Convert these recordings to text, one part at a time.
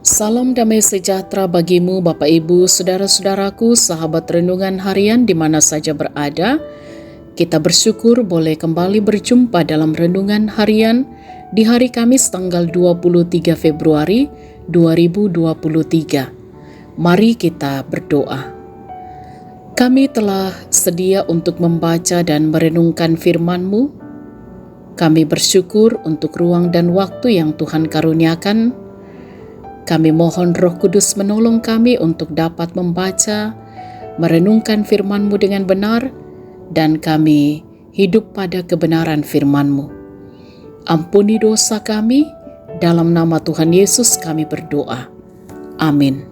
Salam damai sejahtera bagimu Bapak Ibu, saudara-saudaraku, sahabat renungan harian di mana saja berada. Kita bersyukur boleh kembali berjumpa dalam renungan harian di hari Kamis tanggal 23 Februari 2023. Mari kita berdoa. Kami telah sedia untuk membaca dan merenungkan firman-Mu. Kami bersyukur untuk ruang dan waktu yang Tuhan karuniakan. Kami mohon Roh Kudus menolong kami untuk dapat membaca, merenungkan firman-Mu dengan benar, dan kami hidup pada kebenaran firman-Mu. Ampuni dosa kami, dalam nama Tuhan Yesus kami berdoa. Amin.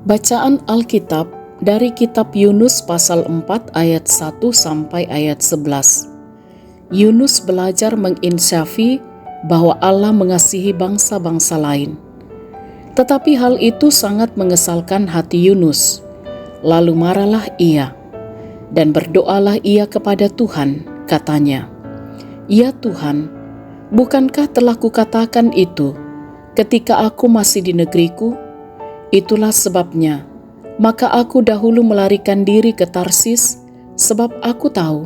Bacaan Alkitab dari kitab Yunus pasal 4 ayat 1 sampai ayat 11. Yunus belajar menginsyafi bahwa Allah mengasihi bangsa-bangsa lain. Tetapi hal itu sangat mengesalkan hati Yunus. Lalu marahlah ia, dan berdoalah ia kepada Tuhan, katanya, "Ya Tuhan, bukankah telah kukatakan itu ketika aku masih di negeriku? Itulah sebabnya, maka aku dahulu melarikan diri ke Tarsis, sebab aku tahu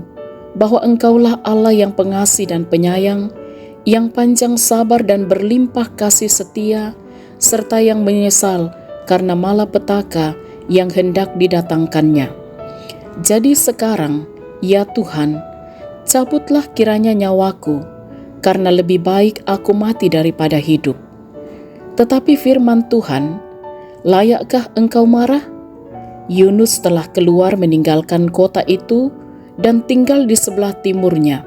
bahwa Engkaulah Allah yang pengasih dan penyayang, yang panjang sabar dan berlimpah kasih setia, serta yang menyesal karena malapetaka yang hendak didatangkannya. Jadi sekarang, ya Tuhan, cabutlah kiranya nyawaku, karena lebih baik aku mati daripada hidup." Tetapi firman Tuhan, "Layakkah engkau marah?" Yunus telah keluar meninggalkan kota itu dan tinggal di sebelah timurnya.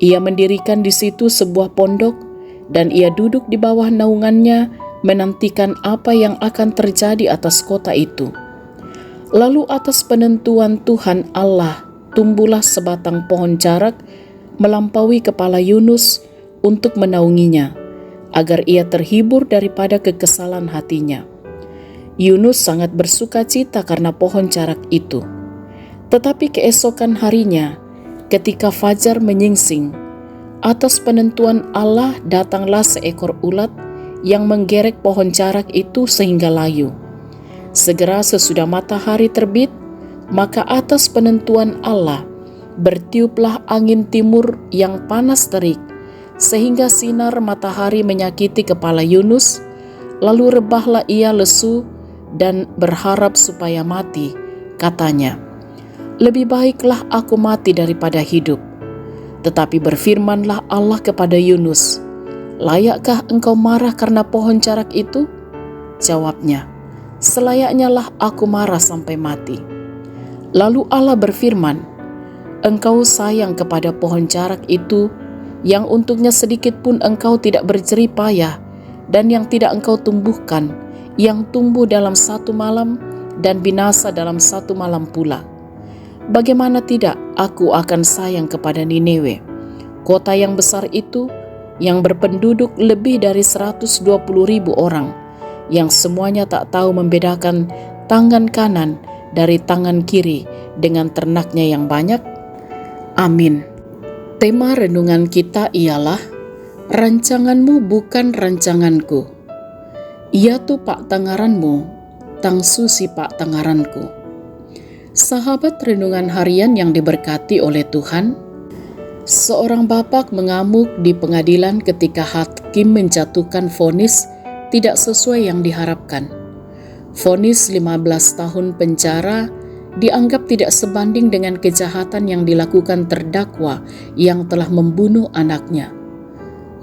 Ia mendirikan di situ sebuah pondok, dan ia duduk di bawah naungannya menantikan apa yang akan terjadi atas kota itu. Lalu atas penentuan Tuhan Allah tumbuhlah sebatang pohon jarak melampaui kepala Yunus untuk menaunginya, agar ia terhibur daripada kekesalan hatinya. Yunus sangat bersuka cita karena pohon jarak itu. Tetapi keesokan harinya, ketika fajar menyingsing, atas penentuan Allah datanglah seekor ulat yang menggerek pohon jarak itu sehingga layu. Segera sesudah matahari terbit, maka atas penentuan Allah bertiuplah angin timur yang panas terik, sehingga sinar matahari menyakiti kepala Yunus. Lalu rebahlah ia lesu dan berharap supaya mati. Katanya, "Lebih baiklah aku mati daripada hidup." Tetapi berfirmanlah Allah kepada Yunus, "Layakkah engkau marah karena pohon jarak itu?" Jawabnya, "Selayaknya lah aku marah sampai mati." Lalu Allah berfirman, "Engkau sayang kepada pohon jarak itu, yang untuknya sedikit pun engkau tidak berjerih payah, dan yang tidak engkau tumbuhkan, yang tumbuh dalam satu malam dan binasa dalam satu malam pula. Bagaimana tidak aku akan sayang kepada Niniwe, kota yang besar itu, yang berpenduduk lebih dari 120.000 orang, yang semuanya tak tahu membedakan tangan kanan dari tangan kiri dengan ternaknya yang banyak?" Amin. Tema renungan kita ialah, "Rancanganmu bukan rancanganku. Ia tu pak tangaranmu, tang susi pak tangaranku." Sahabat renungan harian yang diberkati oleh Tuhan, seorang bapak mengamuk di pengadilan ketika hakim menjatuhkan vonis tidak sesuai yang diharapkan. Vonis 15 tahun penjara dianggap tidak sebanding dengan kejahatan yang dilakukan terdakwa yang telah membunuh anaknya.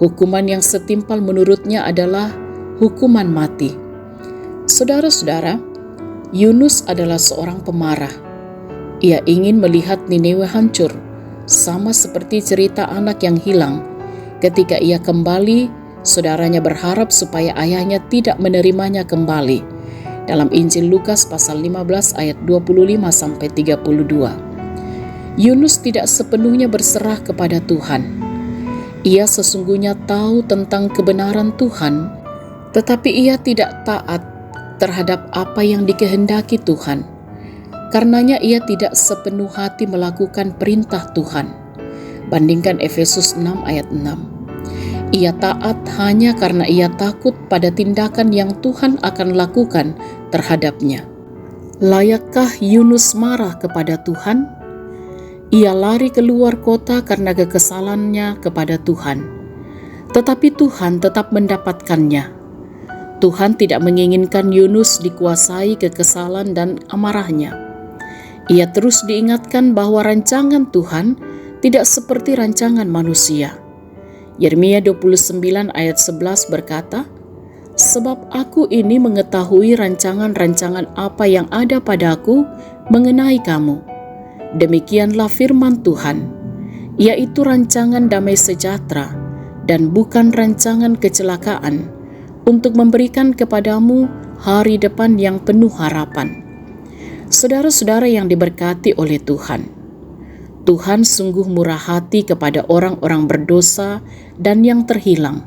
Hukuman yang setimpal menurutnya adalah hukuman mati. Saudara-saudara, Yunus adalah seorang pemarah. Ia ingin melihat Niniwe hancur, sama seperti cerita anak yang hilang. Ketika ia kembali, saudaranya berharap supaya ayahnya tidak menerimanya kembali. Dalam Injil Lukas pasal 15 ayat 25-32. Yunus tidak sepenuhnya berserah kepada Tuhan. Ia sesungguhnya tahu tentang kebenaran Tuhan, tetapi ia tidak taat terhadap apa yang dikehendaki Tuhan. Karenanya ia tidak sepenuh hati melakukan perintah Tuhan. Bandingkan Efesus 6 ayat 6. Ia taat hanya karena ia takut pada tindakan yang Tuhan akan lakukan terhadapnya. Layakkah Yunus marah kepada Tuhan? Ia lari keluar kota karena kekesalannya kepada Tuhan. Tetapi Tuhan tetap mendapatkannya. Tuhan tidak menginginkan Yunus dikuasai kekesalan dan amarahnya. Ia terus diingatkan bahwa rancangan Tuhan tidak seperti rancangan manusia. Yeremia 29 ayat 11 berkata, "Sebab aku ini mengetahui rancangan-rancangan apa yang ada padaku mengenai kamu. Demikianlah firman Tuhan, yaitu rancangan damai sejahtera dan bukan rancangan kecelakaan, untuk memberikan kepadamu hari depan yang penuh harapan." Saudara-saudara yang diberkati oleh Tuhan, Tuhan sungguh murah hati kepada orang-orang berdosa dan yang terhilang.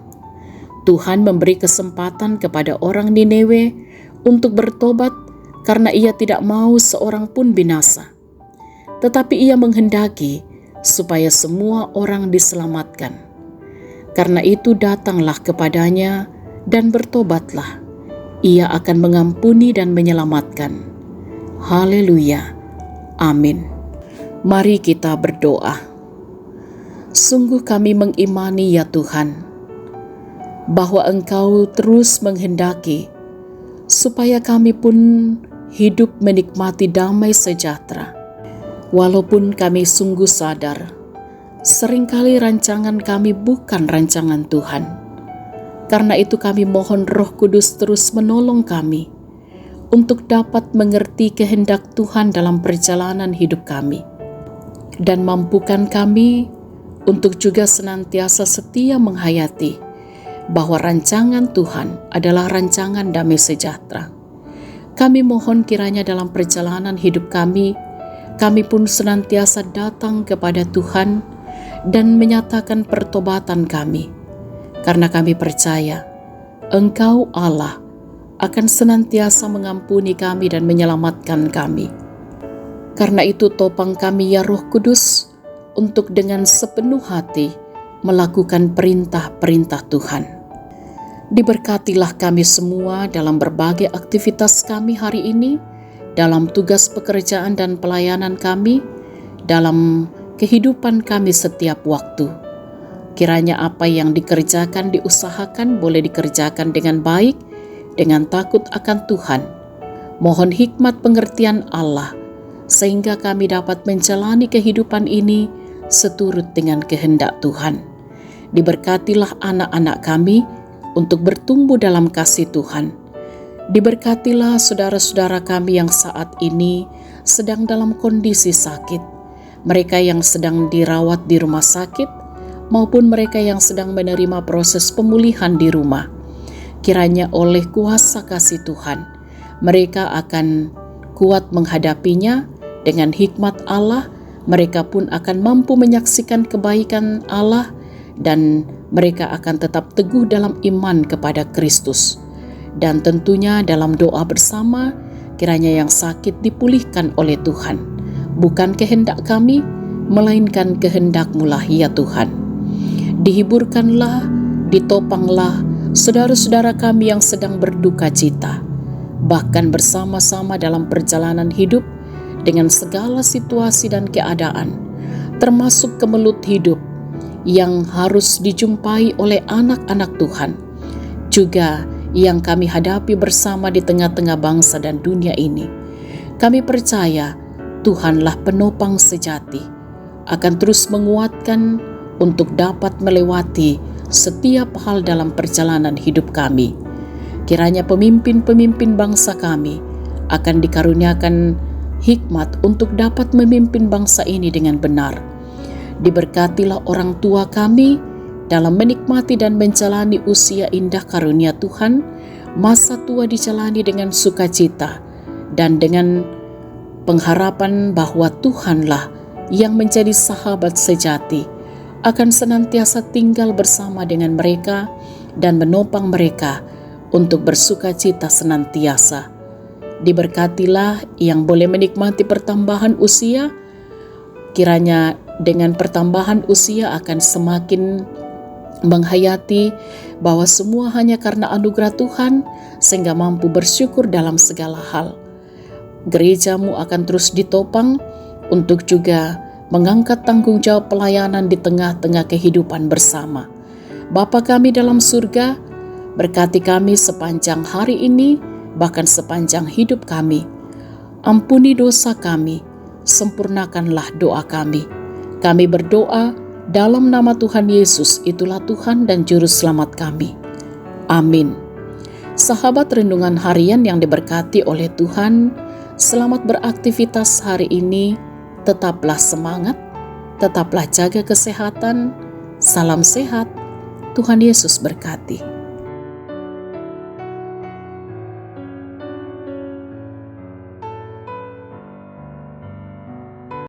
Tuhan memberi kesempatan kepada orang Niniwe untuk bertobat karena ia tidak mau seorang pun binasa. Tetapi ia menghendaki supaya semua orang diselamatkan. Karena itu datanglah kepadanya dan bertobatlah. Ia akan mengampuni dan menyelamatkan. Haleluya. Amin. Mari kita berdoa. Sungguh kami mengimani ya Tuhan, bahwa Engkau terus menghendaki supaya kami pun hidup menikmati damai sejahtera. Walaupun kami sungguh sadar, seringkali rancangan kami bukan rancangan Tuhan. Karena itu kami mohon Roh Kudus terus menolong kami untuk dapat mengerti kehendak Tuhan dalam perjalanan hidup kami. Dan mampukan kami untuk juga senantiasa setia menghayati bahwa rancangan Tuhan adalah rancangan damai sejahtera. Kami mohon kiranya dalam perjalanan hidup kami pun senantiasa datang kepada Tuhan dan menyatakan pertobatan kami. Karena kami percaya Engkau Allah akan senantiasa mengampuni kami dan menyelamatkan kami. Karena itu topang kami ya Roh Kudus untuk dengan sepenuh hati melakukan perintah-perintah Tuhan. Diberkatilah kami semua dalam berbagai aktivitas kami hari ini, dalam tugas pekerjaan dan pelayanan kami, dalam kehidupan kami setiap waktu. Kiranya apa yang dikerjakan, diusahakan, boleh dikerjakan dengan baik, dengan takut akan Tuhan. Mohon hikmat pengertian Allah, sehingga kami dapat menjalani kehidupan ini seturut dengan kehendak Tuhan. Diberkatilah anak-anak kami untuk bertumbuh dalam kasih Tuhan. Diberkatilah saudara-saudara kami yang saat ini sedang dalam kondisi sakit, mereka yang sedang dirawat di rumah sakit, maupun mereka yang sedang menerima proses pemulihan di rumah. Kiranya oleh kuasa kasih Tuhan, mereka akan kuat menghadapinya. Dengan hikmat Allah, mereka pun akan mampu menyaksikan kebaikan Allah dan mereka akan tetap teguh dalam iman kepada Kristus. Dan tentunya dalam doa bersama, kiranya yang sakit dipulihkan oleh Tuhan. Bukan kehendak kami, melainkan kehendak-Mu lah ya Tuhan. Dihiburkanlah, ditopanglah saudara-saudara kami yang sedang berduka cita, bahkan bersama-sama dalam perjalanan hidup, dengan segala situasi dan keadaan, termasuk kemelut hidup yang harus dijumpai oleh anak-anak Tuhan, juga yang kami hadapi bersama di tengah-tengah bangsa dan dunia ini. Kami percaya Tuhanlah penopang sejati, akan terus menguatkan untuk dapat melewati setiap hal dalam perjalanan hidup kami. Kiranya pemimpin-pemimpin bangsa kami akan dikaruniakan hikmat untuk dapat memimpin bangsa ini dengan benar. Diberkatilah orang tua kami dalam menikmati dan menjalani usia indah karunia Tuhan, masa tua dijalani dengan sukacita dan dengan pengharapan bahwa Tuhanlah yang menjadi sahabat sejati, akan senantiasa tinggal bersama dengan mereka dan menopang mereka untuk bersukacita senantiasa. Diberkatilah yang boleh menikmati pertambahan usia, kiranya dengan pertambahan usia akan semakin menghayati bahwa semua hanya karena anugerah Tuhan, sehingga mampu bersyukur dalam segala hal. Gerejamu akan terus ditopang untuk juga mengangkat tanggung jawab pelayanan di tengah-tengah kehidupan bersama. Bapa kami dalam surga, berkati kami sepanjang hari ini, bahkan sepanjang hidup kami. Ampuni dosa kami, sempurnakanlah doa kami. Kami berdoa dalam nama Tuhan Yesus, itulah Tuhan dan Juru Selamat kami. Amin. Sahabat renungan harian yang diberkati oleh Tuhan, selamat beraktivitas hari ini. Tetaplah semangat, tetaplah jaga kesehatan. Salam sehat, Tuhan Yesus berkati.